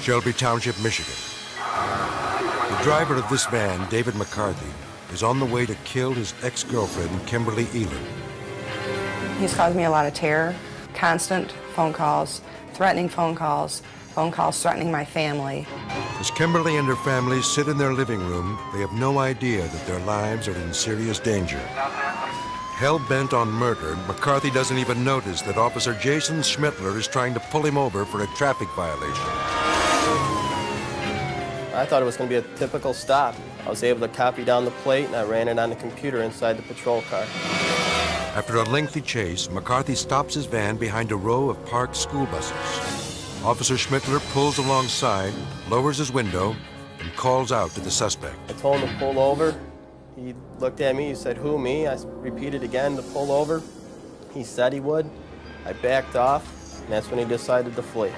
Shelby Township, Michigan. The driver of this van, David McCarthy, is on the way to kill his ex-girlfriend, Kimberly Elam. He's caused me a lot of terror, constant phone calls, threatening phone calls threatening my family. As Kimberly and her family sit in their living room, they have no idea that their lives are in serious danger. Hell-bent on murder, McCarthy doesn't even notice that Officer Jason Schmittler is trying to pull him over for a traffic violation. I thought it was going to be a typical stop. I was able to copy down the plate, and I ran it on the computer inside the patrol car. After a lengthy chase, McCarthy stops his van behind a row of parked school buses. Officer Schmittler pulls alongside, lowers his window, and calls out to the suspect. I told him to pull over. He looked at me, he said, "Who, me?" I repeated again to pull over. He said he would. I backed off, and that's when he decided to flee.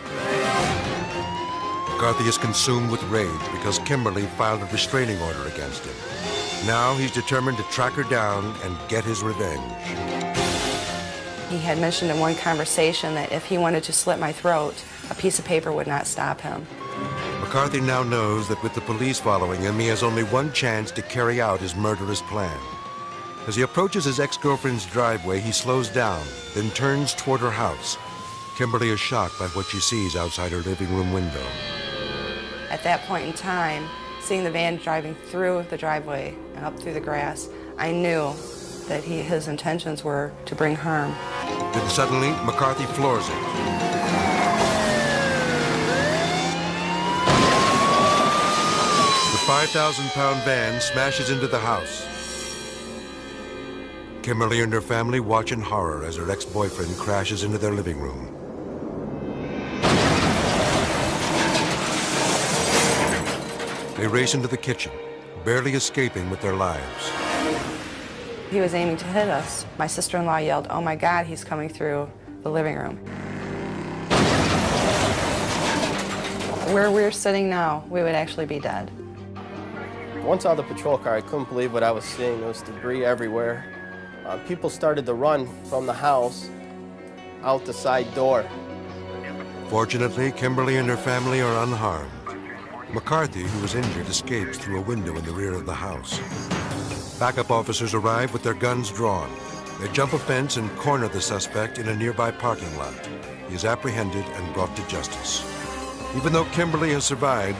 McCarthy is consumed with rage because Kimberly filed a restraining order against him. Now he's determined to track her down and get his revenge. He had mentioned in one conversation that if he wanted to slit my throat, a piece of paper would not stop him. McCarthy now knows that with the police following him, he has only one chance to carry out his murderous plan. As he approaches his ex-girlfriend's driveway, he slows down, then turns toward her house. Kimberly is shocked by what she sees outside her living room window. At that point in time, seeing the van driving through the driveway and up through the grass, I knew that his intentions were to bring harm. Then suddenly, McCarthy floors it. The 5,000-pound van smashes into the house. Kimberly and her family watch in horror as her ex-boyfriend crashes into their living room. They race into the kitchen, barely escaping with their lives. He was aiming to hit us. My sister-in-law yelled, "Oh my God, he's coming through the living room." Where we're sitting now, we would actually be dead. Once out of the patrol car, I couldn't believe what I was seeing. There was debris everywhere. People started to run from the house out the side door. Fortunately, Kimberly and her family are unharmed. McCarthy, who was injured, escapes through a window in the rear of the house. Backup officers arrive with their guns drawn. They jump a fence and corner the suspect in a nearby parking lot. He is apprehended and brought to justice. Even though Kimberly has survived,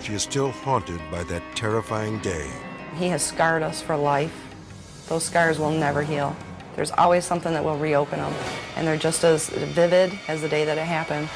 she is still haunted by that terrifying day. He has scarred us for life. Those scars will never heal. There's always something that will reopen them, and they're just as vivid as the day that it happened.